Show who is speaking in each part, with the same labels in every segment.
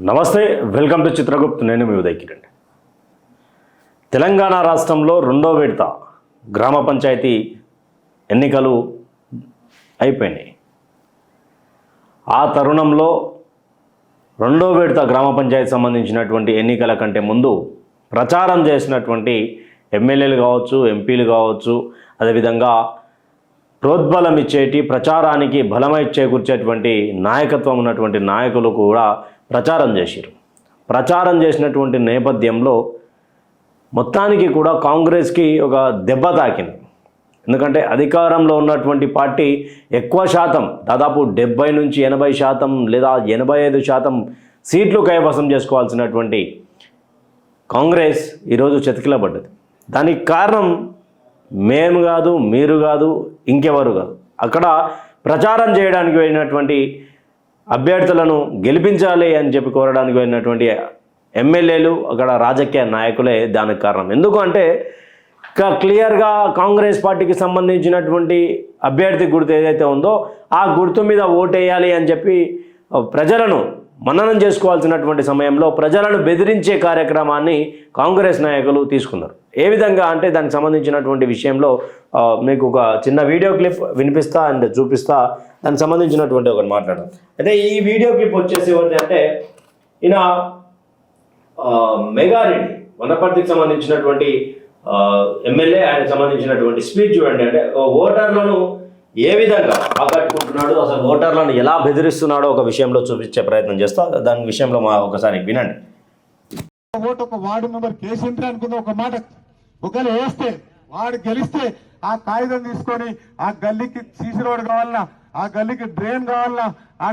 Speaker 1: నమస్తే, welcome to Chitragupt. నేను మీ ఉదయ్ కిరణ్. తెలంగాణ రాష్ట్రంలో రెండో విడత గ్రామ పంచాయతీ ఎన్నికలు అయిపోయినాయి. ఆ తరుణంలో రెండో విడత గ్రామ పంచాయతీ సంబంధించినటువంటి ఎన్నికల కంటే ముందు ప్రచారం చేసినటువంటి ఎమ్మెల్యేలు కావచ్చు, ఎంపీలు కావచ్చు, అదేవిధంగా ప్రోద్బలం ఇచ్చేటి ప్రచారానికి బలమై చేకూర్చేటువంటి నాయకత్వం ఉన్నటువంటి నాయకులు కూడా ప్రచారం చేశారు. ప్రచారం చేసినటువంటి నేపథ్యంలో మొత్తానికి కూడా కాంగ్రెస్కి ఒక దెబ్బ తాకింది. ఎందుకంటే అధికారంలో ఉన్నటువంటి పార్టీ ఎక్కువ శాతం, దాదాపు 70 నుంచి 80% లేదా 85% సీట్లు కైవసం చేసుకోవాల్సినటువంటి కాంగ్రెస్ ఈరోజు చతికిలబడ్డది. దానికి కారణం మేము కాదు, మీరు కాదు, ఇంకెవరు కాదు. అక్కడ ప్రచారం చేయడానికి వెళ్ళినటువంటి అభ్యర్థులను గెలిపించాలి అని చెప్పి కోరడానికి వెళ్ళినటువంటి ఎమ్మెల్యేలు, అక్కడ రాజకీయ నాయకులే దానికి కారణం. ఎందుకంటే క్లియర్గా కాంగ్రెస్ పార్టీకి సంబంధించినటువంటి అభ్యర్థి గుర్తు ఏదైతే ఉందో ఆ గుర్తు మీద ఓటేయాలి అని చెప్పి ప్రజలను మననం చేసుకోవాల్సినటువంటి సమయంలో ప్రజలను బెదిరించే కార్యక్రమాన్ని కాంగ్రెస్ నాయకులు తీసుకున్నారు. ఏ విధంగా అంటే దానికి సంబంధించినటువంటి విషయంలో మీకు ఒక చిన్న వీడియో క్లిప్ వినిపిస్తా అండ్ చూపిస్తా. దానికి సంబంధించినటువంటి ఒకటి మాట్లాడదాం. అయితే ఈ వీడియో క్లిప్ వచ్చేసి ఎవరిది అంటే ఈయన మెగారెడ్డి, వనపర్తికి సంబంధించినటువంటి ఎమ్మెల్యే. ఆయనకు సంబంధించినటువంటి స్పీచ్ చూడండి. అంటే ఓటర్లను ఏ విధంగా ఆకట్టుకుంటున్నాడు, అసలు ఓటర్లను ఎలా బెదిరిస్తున్నాడో ఒక విషయంలో చూపించే ప్రయత్నం చేస్తా. దాని విషయంలో ఒకసారి వినండి.
Speaker 2: ఓటు ఒక వార్డు మెంబర్ కేసీఆర్ అనుకున్న ఒక మాట, ఒకవేళ వేస్తే వాడు గెలిస్తే ఆ కాగితం తీసుకొని ఆ గల్లీకి సీసీ రోడ్ కావాలన్నా, ఆ గల్లీకి డ్రైన్ కావాలన్నా, ఆ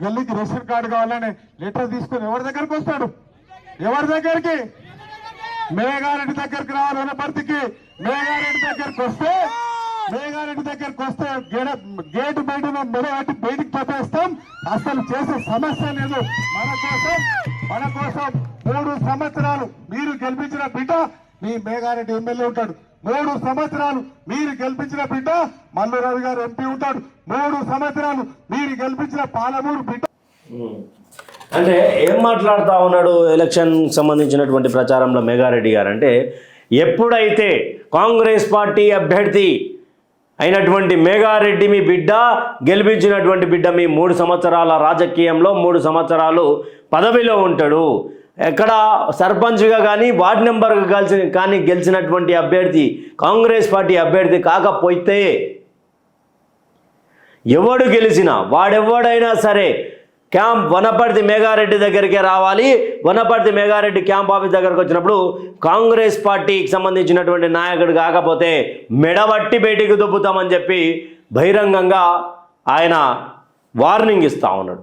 Speaker 2: గల్లీకి రేషన్ కార్డు కావాలనే లెటర్ తీసుకొని ఎవరి దగ్గరికి వస్తాడు? ఎవరి దగ్గరికి? మేఘారెడ్డి దగ్గరికి రావాలి. వనపర్తికి మేఘారెడ్డి దగ్గరికి వస్తే గేటు బయట మెడబట్టి బయటికి పట్టేస్తాం. అసలు చేసే సమస్య లేదు. మన కోసం 3 సంవత్సరాలు మీరు గెలిపించిన బిడ్డ మీ మేఘారెడ్డి ఎమ్మెల్యే ఉంటాడు. 3 సంవత్సరాలు మీరు గెలిపించిన బిడ్డ మల్లు రవి గారు ఎంపీ ఉంటాడు. 3 సంవత్సరాలు మీరు గెలిపించిన పాలమూరు బిడ్డ.
Speaker 1: అంటే ఏం మాట్లాడుతూ ఉన్నాడు ఎలక్షన్ సంబంధించినటువంటి ప్రచారంలో మెగారెడ్డి గారు అంటే, ఎప్పుడైతే కాంగ్రెస్ పార్టీ అభ్యర్థి అయినటువంటి మెగారెడ్డి మీ బిడ్డ, గెలిపించినటువంటి బిడ్డ మీ 3 సంవత్సరాల రాజకీయంలో 3 సంవత్సరాలు పదవిలో ఉంటాడు. ఎక్కడ సర్పంచ్గా కానీ వార్డు మెంబర్గా కానీ గెలిచినటువంటి అభ్యర్థి కాంగ్రెస్ పార్టీ అభ్యర్థి కాకపోతే ఎవడు గెలిచినా వాడెవడైనా సరే క్యాంప్ వనపర్తి మెగారెడ్డి దగ్గరికే రావాలి. వనపర్తి మెగారెడ్డి క్యాంప్ ఆఫీస్ దగ్గరకు వచ్చినప్పుడు కాంగ్రెస్ పార్టీకి సంబంధించినటువంటి నాయకుడు కాకపోతే మెడబట్టి బయటికి దొబ్బుతామని చెప్పి బహిరంగంగా ఆయన వార్నింగ్ ఇస్తూ ఉన్నాడు.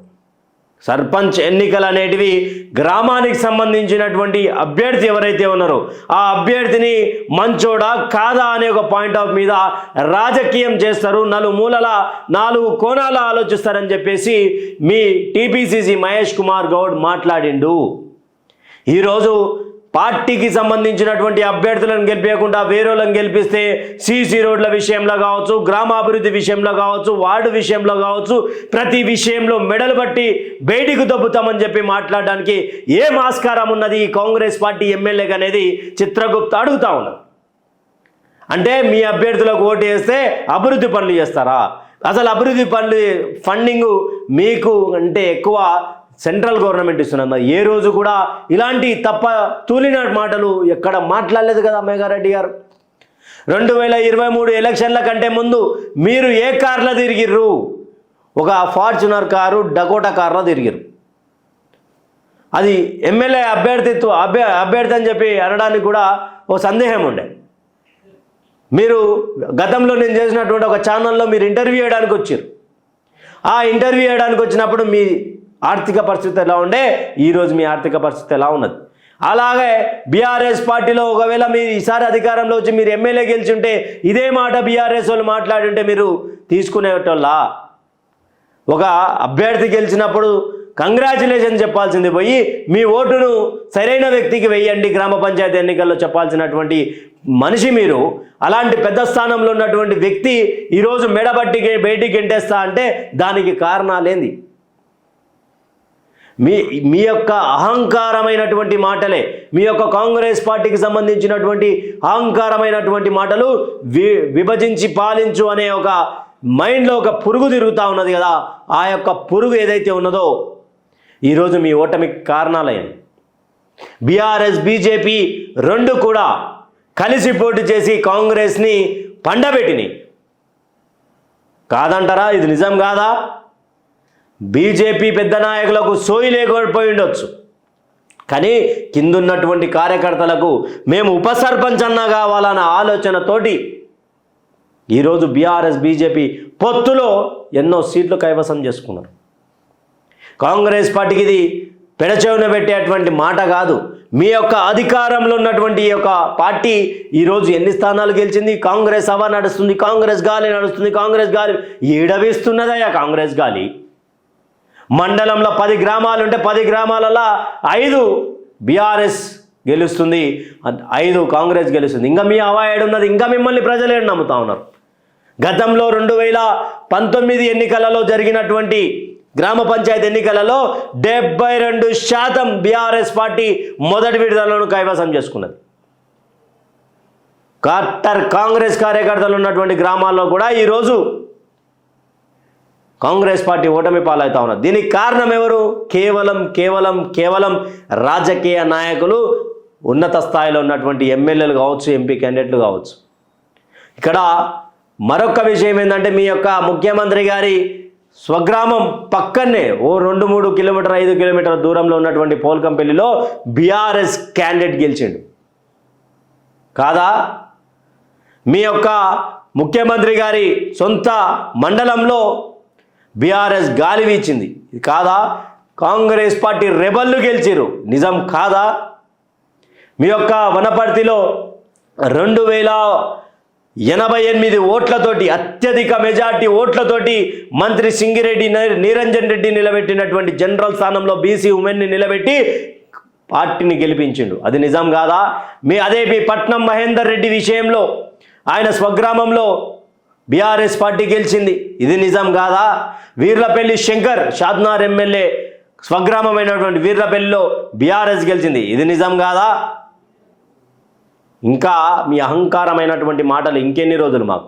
Speaker 1: సర్పంచ్ ఎన్నికలు అనేటివి గ్రామానికి సంబంధించినటువంటి అభ్యర్థి ఎవరైతే ఉన్నారో ఆ అభ్యర్థిని మంచోడా కాదా అనే ఒక పాయింట్ ఆఫ్ మీద రాజకీయం చేస్తారు. 4 కోణాల ఆలోచిస్తారని చెప్పేసి మీ టీపీసీసీ మహేష్ కుమార్ గౌడ్ మాట్లాడిండు. ఈరోజు పార్టీకి సంబంధించినటువంటి అభ్యర్థులను గెలిపించకుండా వేరేలను గెలిపిస్తే సీసీ రోడ్ల విషయంలో కావచ్చు, గ్రామాభివృద్ధి విషయంలో కావచ్చు, వార్డు విషయంలో కావచ్చు, ప్రతి విషయంలో మెడలు బట్టి బయటికి దొబ్బుతామని చెప్పి మాట్లాడడానికి ఏం ఆస్కారం ఉన్నది ఈ కాంగ్రెస్ పార్టీ ఎమ్మెల్యేగా అనేది చిత్రగుప్త అడుగుతా ఉన్నారు. అంటే మీ అభ్యర్థులకు ఓటు వేస్తే అభివృద్ధి పనులు చేస్తారా? అసలు అభివృద్ధి పనులు ఫండింగ్ మీకు అంటే ఎక్కువ సెంట్రల్ గవర్నమెంట్ ఇస్తున్నది. ఏ రోజు కూడా ఇలాంటి తూలిన మాటలు ఎక్కడ మాట్లాడలేదు కదా మెగారెడ్డి గారు. 2023 ఎలక్షన్ల కంటే ముందు మీరు ఏ కార్లో తిరిగిర్రు? ఒక ఫార్చునర్ కారు, డకోటా కార్లో తిరిగిరు. అది ఎమ్మెల్యే అభ్యర్థి అని చెప్పి అనడానికి కూడా ఓ సందేహం ఉండే. మీరు గతంలో నేను చేసినటువంటి ఒక ఛానల్లో మీరు ఇంటర్వ్యూ చేయడానికి వచ్చారు. ఆ ఇంటర్వ్యూ చేయడానికి వచ్చినప్పుడు మీ ఆర్థిక పరిస్థితి ఎలా ఉండే, ఈరోజు మీ ఆర్థిక పరిస్థితి ఎలా ఉన్నది? అలాగే బీఆర్ఎస్ పార్టీలో ఒకవేళ మీరు ఈసారి అధికారంలో వచ్చి మీరు ఎమ్మెల్యే గెలిచి ఉంటే ఇదే మాట బీఆర్ఎస్ వాళ్ళు మాట్లాడి ఉంటే మీరు తీసుకునేటోళ్ళ? ఒక అభ్యర్థి గెలిచినప్పుడు కంగ్రాచులేషన్ చెప్పాల్సింది పోయి మీ ఓటును సరైన వ్యక్తికి వేయండి గ్రామ పంచాయతీ ఎన్నికల్లో చెప్పాల్సినటువంటి మనిషి మీరు. అలాంటి పెద్ద స్థానంలో ఉన్నటువంటి వ్యక్తి ఈరోజు మెడబట్టికి బయటికి గెంటేస్తా అంటే దానికి కారణాలేంది? మీ యొక్క అహంకారమైనటువంటి మాటలే, మీ యొక్క కాంగ్రెస్ పార్టీకి సంబంధించినటువంటి అహంకారమైనటువంటి మాటలు విభజించి పాలించు అనే ఒక మైండ్లో ఒక పురుగు తిరుగుతూ ఉన్నది కదా, ఆ యొక్క పురుగు ఏదైతే ఉన్నదో ఈరోజు మీ ఓటమికి కారణాలైనవి. బీఆర్ఎస్ బీజేపీ రెండు కూడా కలిసి పోటీ చేసి కాంగ్రెస్ని పండబెట్టినాయి. కాదంటారా? ఇది నిజం కాదా? బీజేపీ పెద్ద నాయకులకు సోయి లేకపోయి ఉండొచ్చు, కానీ కిందున్నటువంటి కార్యకర్తలకు మేము ఉప సర్పంచ్ అన్నా కావాలన్న ఆలోచనతోటి ఈరోజు బీఆర్ఎస్ బీజేపీ పొత్తులో ఎన్నో సీట్లు కైవసం చేసుకున్నారు. కాంగ్రెస్ పార్టీకి ఇది పెడచెవిన పెట్టేటువంటి మాట కాదు. మీ యొక్క అధికారంలో ఉన్నటువంటి ఈ యొక్క పార్టీ ఈరోజు ఎన్ని స్థానాలు గెలిచింది? కాంగ్రెస్ హవా నడుస్తుంది, కాంగ్రెస్ గాలి నడుస్తుంది, కాంగ్రెస్ గాలి ఏడవిస్తున్నదయ్యా కాంగ్రెస్ గాలి. మండలంలో 10 గ్రామాలుంటే 10 గ్రామాలలో 5 బీఆర్ఎస్ గెలుస్తుంది, 5 కాంగ్రెస్ గెలుస్తుంది. ఇంకా మీ హవా ఏడున్నది? ఇంకా మిమ్మల్ని ప్రజలు ఏడు నమ్ముతా ఉన్నారు? గతంలో 2019 ఎన్నికలలో జరిగినటువంటి గ్రామ పంచాయతీ ఎన్నికలలో 72% బీఆర్ఎస్ పార్టీ మొదటి విడుదలను కైవసం చేసుకున్నది. కట్టర్ కాంగ్రెస్ కార్యకర్తలు ఉన్నటువంటి గ్రామాల్లో కూడా ఈరోజు కాంగ్రెస్ పార్టీ ఓటమి పాలవుతా ఉన్నది. దీనికి కారణం ఎవరు? కేవలం రాజకీయ నాయకులు, ఉన్నత స్థాయిలో ఉన్నటువంటి ఎమ్మెల్యేలు కావచ్చు, ఎంపీ క్యాండిడేట్లు కావచ్చు. ఇక్కడ మరొక విషయం ఏంటంటే, మీ యొక్క ముఖ్యమంత్రి గారి స్వగ్రామం పక్కనే ఓ 2-3 కిలోమీటర్ 5 కిలోమీటర్ల దూరంలో ఉన్నటువంటి పోల్కంపల్లిలో బీఆర్ఎస్ క్యాండిడేట్ గెలిచిండు కాదా? మీ యొక్క ముఖ్యమంత్రి గారి సొంత మండలంలో బీఆర్ఎస్ గాలి వీచింది కాదా? కాంగ్రెస్ పార్టీ రెబల్లు గెలిచిరు నిజం కాదా? మీ యొక్క వనపర్తిలో 2088 ఓట్లతోటి, అత్యధిక మెజార్టీ ఓట్లతోటి మంత్రి సింగిరెడ్డి నిరంజన్ రెడ్డి నిలబెట్టినటువంటి జనరల్ స్థానంలో బీసీ ఉమెన్ని నిలబెట్టి పార్టీని గెలిపించిండు. అది నిజం కాదా? మీ పట్నం మహేందర్ రెడ్డి విషయంలో ఆయన స్వగ్రామంలో బీఆర్ఎస్ పార్టీ గెలిచింది, ఇది నిజం కాదా? వీర్లపల్లి శంకర్ షాద్నార్ ఎమ్మెల్యే స్వగ్రామమైనటువంటి వీర్లపల్లిలో బీఆర్ఎస్ గెలిచింది, ఇది నిజం కాదా? ఇంకా మీ అహంకారమైనటువంటి మాటలు ఇంకెన్ని రోజులు? మాకు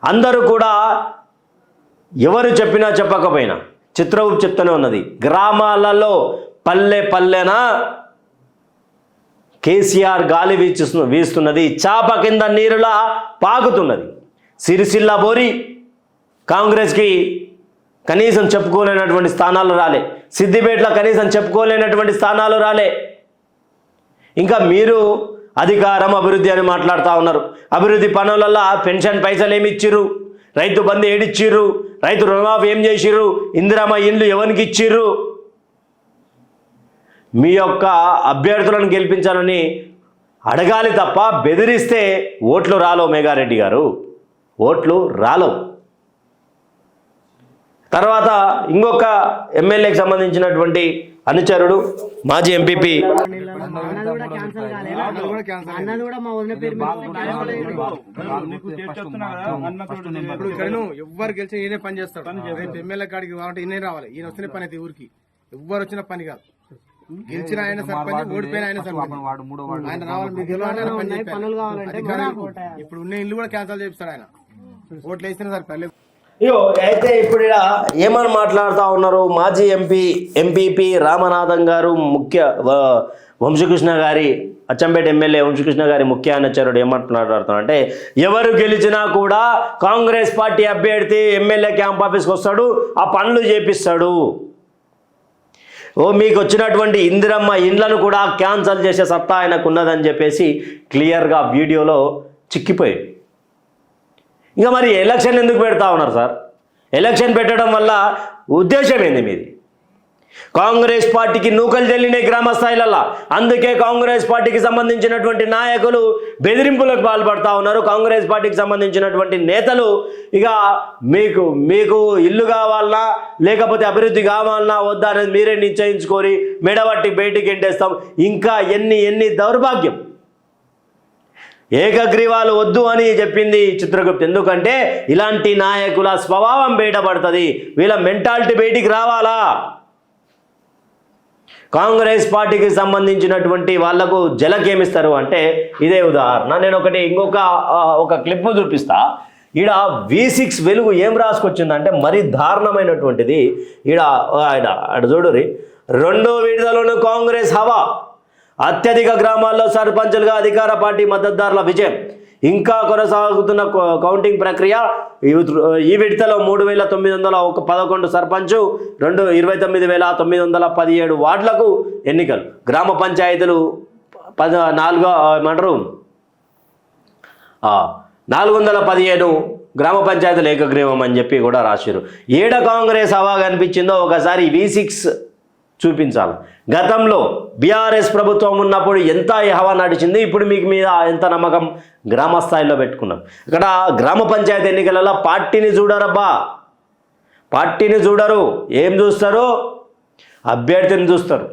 Speaker 1: అందరూ కూడా ఎవరు చెప్పినా చెప్పకపోయినా చిత్రరూపు చెప్తూనే ఉన్నది. గ్రామాలలో పల్లెన కేసీఆర్ గాలి వీస్తున్నది, చాప కింద నీరులా పాకుతున్నది. సిరిసిల్ల బోరి కాంగ్రెస్కి కనీసం చెప్పుకోలేనటువంటి స్థానాలు రాలే, సిద్దిపేటలో కనీసం చెప్పుకోలేనటువంటి స్థానాలు రాలే. ఇంకా మీరు అధికారం అభివృద్ధి అని మాట్లాడుతూ ఉన్నారు. అభివృద్ధి పనులలో పెన్షన్ పైసలు ఏమి ఇచ్చిర్రు? రైతు బంధు ఏడిచ్చిర్రు? రైతు రుణమాఫీ ఏం చేసిర్రు? ఇందిరమ్మ ఇండ్లు ఎవరికి ఇచ్చిర్రు? మీ యొక్క అభ్యర్థులను గెలిపించాలని అడగాలి తప్ప బెదిరిస్తే ఓట్లు రాలో మేఘారెడ్డి గారు, ఓట్లు రాలో. తర్వాత ఇంకొక ఎమ్మెల్యేకి సంబంధించినటువంటి అనుచరుడు మాజీ ఎంపీపీ
Speaker 3: ఎవ్వరు గెలిచి ఈయనే పని చేస్తాడు. రేపు ఎమ్మెల్యే కాడికి కావాలంటే ఈయనే రావాలి. ఈయన వస్తేనే పని అయితే ఊరికి ఎవ్వరు వచ్చిన పని కాదు. గెలిచిన ఆయన సర్పంచ్, ఓడిపోయిన ఆయన సర్పంచ్, ఆయన రావాలి. మీకు ఇప్పుడు ఉన్న ఇల్లు కూడా క్యాన్సల్ చేపిస్తాడు ఆయన, ఓట్లు వేసినా సరే పర్లేదు.
Speaker 1: అయ్యో అయితే ఇప్పుడు ఇలా ఏమని మాట్లాడుతూ ఉన్నారు? మాజీ ఎంపీపీ రామనాథం గారు, ముఖ్య వంశకృష్ణ గారి అచ్చంపేట ఎమ్మెల్యే వంశకృష్ణ గారి ముఖ్య అనుచరుడు ఏమంటున్నాడు అంటే, ఎవరు గెలిచినా కూడా కాంగ్రెస్ పార్టీ అభ్యర్థి ఎమ్మెల్యే క్యాంప్ ఆఫీస్కి వస్తాడు, ఆ పనులు చేపిస్తాడు. మీకు వచ్చినటువంటి ఇందిరమ్మ ఇండ్లను కూడా క్యాన్సల్ చేసే సత్తా ఆయనకు ఉన్నదని చెప్పేసి క్లియర్గా వీడియోలో చిక్కిపోయాడు. ఇంకా మరి ఎలక్షన్ ఎందుకు పెడతా ఉన్నారు సార్? ఎలక్షన్ పెట్టడం వల్ల ఉద్దేశం ఏంది మీది? కాంగ్రెస్ పార్టీకి నూకలు చెల్లిన గ్రామ స్థాయిలలో, అందుకే కాంగ్రెస్ పార్టీకి సంబంధించినటువంటి నాయకులు బెదిరింపులకు పాల్పడతా ఉన్నారు. కాంగ్రెస్ పార్టీకి సంబంధించినటువంటి నేతలు ఇక మీకు ఇల్లు కావాలన్నా లేకపోతే అభివృద్ధి కావాలన్నా వద్దా అనేది మీరే నిశ్చయించుకొని మెడబట్టి బయటికి ఎంటేస్తాం. ఇంకా ఎన్ని దౌర్భాగ్యం. ఏకగ్రీవాలు వద్దు అని చెప్పింది చిత్రగుప్త. ఎందుకంటే ఇలాంటి నాయకుల స్వభావం బయటపడుతుంది, వీళ్ళ మెంటాలిటీ బయటికి రావాలా. కాంగ్రెస్ పార్టీకి సంబంధించినటువంటి వాళ్లకు జలకేమిస్తారు అంటే ఇదే ఉదాహరణ. నేను ఒక క్లిప్ చూపిస్తా. ఈడ V6 వెలుగు ఏం రాసుకొచ్చిందంటే మరీ దారుణమైనటువంటిది. ఈడ చూడురి, 2వ విడతలోనూ కాంగ్రెస్ హవా, అత్యధిక గ్రామాల్లో సర్పంచులుగా అధికార పార్టీ మద్దతుదారుల విజయం, ఇంకా కొనసాగుతున్న కౌంటింగ్ ప్రక్రియ. ఈ విడతలో 3,911 సర్పంచు, 29,917 వార్డులకు ఎన్నికలు. గ్రామ పంచాయతీలు 415 గ్రామ పంచాయతీలు ఏకగ్రీవం అని చెప్పి కూడా రాశారు. ఏడ కాంగ్రెస్ హవా కనిపించిందో ఒకసారి V6 చూపించాలి. గతంలో బీఆర్ఎస్ ప్రభుత్వం ఉన్నప్పుడు ఎంత హవా నడిచింది, ఇప్పుడు మీకు మీద ఎంత నమ్మకం గ్రామ స్థాయిలో పెట్టుకున్నాం. ఇక్కడ గ్రామ పంచాయతీ ఎన్నికలలో పార్టీని చూడరబ్బా, పార్టీని చూడరు. ఏం చూస్తారు? అభ్యర్థిని చూస్తారు.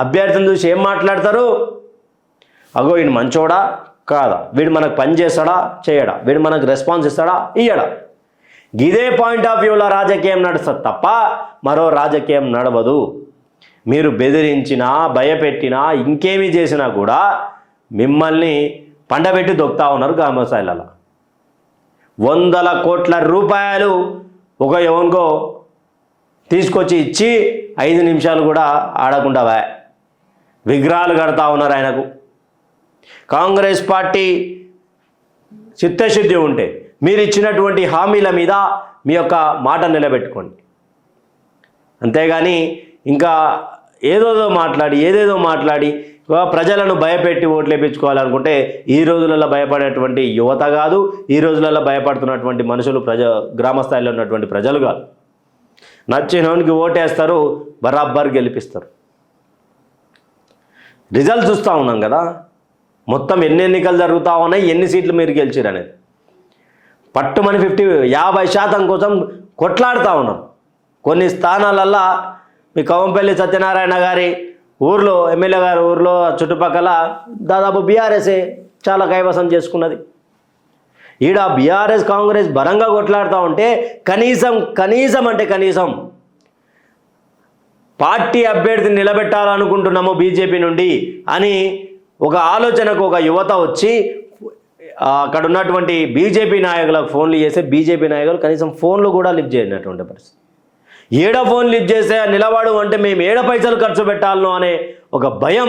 Speaker 1: అభ్యర్థిని చూసి ఏం మాట్లాడతారు? అగో ఈయన మంచోడా కాదా, వీడు మనకు పని చేస్తాడా చేయడా, వీడు మనకు రెస్పాన్స్ ఇస్తాడా ఇయ్యడా. ఇదే పాయింట్ ఆఫ్ వ్యూలో రాజకీయం నడుస్తుంది తప్ప మరో రాజకీయం నడవదు. మీరు బెదిరించినా భయపెట్టినా ఇంకేమీ చేసినా కూడా మిమ్మల్ని పండబెట్టి దొక్కుతా ఉన్నారు గ్రామ స్థాయిలలో. 100 కోట్ల రూపాయలు ఒక ఎవరికో తీసుకొచ్చి ఇచ్చి 5 నిమిషాలు కూడా ఆడకుండా విగ్రహాలు కడతా ఉన్నారు ఆయనకు. కాంగ్రెస్ పార్టీ చిత్తశుద్ధి ఉంటే మీరు ఇచ్చినటువంటి హామీల మీద మీ యొక్క మాట నిలబెట్టుకోండి. అంతేగాని ఇంకా ఏదేదో మాట్లాడి ప్రజలను భయపెట్టి ఓట్లు వేయించుకోవాలనుకుంటే ఈ రోజులలో భయపడేటువంటి యువత కాదు, ఈ రోజులలో భయపడుతున్నటువంటి మనుషులు గ్రామ స్థాయిలో ఉన్నటువంటి ప్రజలు కాదు. నచ్చినోనికి ఓటేస్తారు, బరాబర్ గెలిపిస్తారు. రిజల్ట్ చూస్తూ ఉన్నాం కదా, మొత్తం ఎన్ని ఎన్నికలు జరుగుతూ ఉన్నాయి, ఎన్ని సీట్లు మీరు గెలిచారు అనేది. పట్టుమని 50% కోసం కొట్లాడుతూ ఉన్నారు. కొన్ని స్థానాలల్లో మీ కవంపల్లి సత్యనారాయణ గారి ఊర్లో, ఎమ్మెల్యే గారి ఊర్లో చుట్టుపక్కల దాదాపు బీఆర్ఎస్ఏ చాలా కైవసం చేసుకున్నది. ఈడ బీఆర్ఎస్ కాంగ్రెస్ బలంగా కొట్లాడుతూ ఉంటే కనీసం పార్టీ అభ్యర్థిని నిలబెట్టాలనుకుంటున్నాము బీజేపీ నుండి అని ఒక ఆలోచనకు ఒక యువత వచ్చి అక్కడ ఉన్నటువంటి బీజేపీ నాయకులకు ఫోన్లు చేస్తే బీజేపీ నాయకులు కనీసం ఫోన్లు కూడా లిఫ్ట్ చేయనటువంటి పరిస్థితి. ఏడ ఫోన్ లిఫ్ట్ చేస్తే నిలబడు అంటే మేము ఏడ పైసలు ఖర్చు పెట్టాలనో అనే ఒక భయం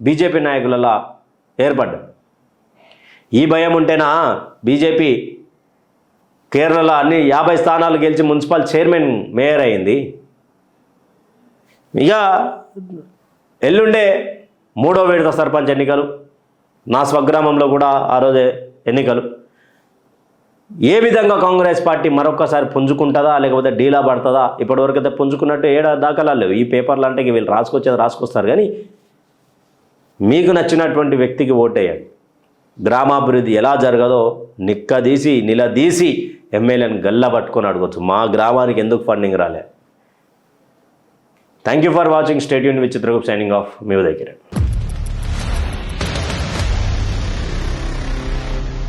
Speaker 1: బీజేపీ నాయకులలో ఏర్పడ్డది. ఈ భయం ఉంటేనా బీజేపీ కేరళలో అన్ని 50 స్థానాలు గెలిచి మున్సిపల్ చైర్మన్ మేయర్ అయింది. ఇక ఎల్లుండే 3వ విడత సర్పంచ్ ఎన్నికలు, నా స్వగ్రామంలో కూడా ఆ రోజే ఎన్నికలు. ఏ విధంగా కాంగ్రెస్ పార్టీ మరొకసారి పుంజుకుంటుందా లేకపోతే డీలా పడుతుందా? ఇప్పటివరకు అయితే పుంజుకున్నట్టు దాఖలాలు లేవు. ఈ పేపర్లు అంటే వీళ్ళు రాసుకొస్తారు కానీ మీకు నచ్చినటువంటి వ్యక్తికి ఓటేయండి. గ్రామాభివృద్ధి ఎలా జరగదో నిలదీసి ఎమ్మెల్యేని గల్లా పట్టుకొని అడగొచ్చు, మా గ్రామానికి ఎందుకు ఫండింగ్ రాలే. Thank you for watching. Stay tuned with Chitragupta signing off. Me Uday Kiran.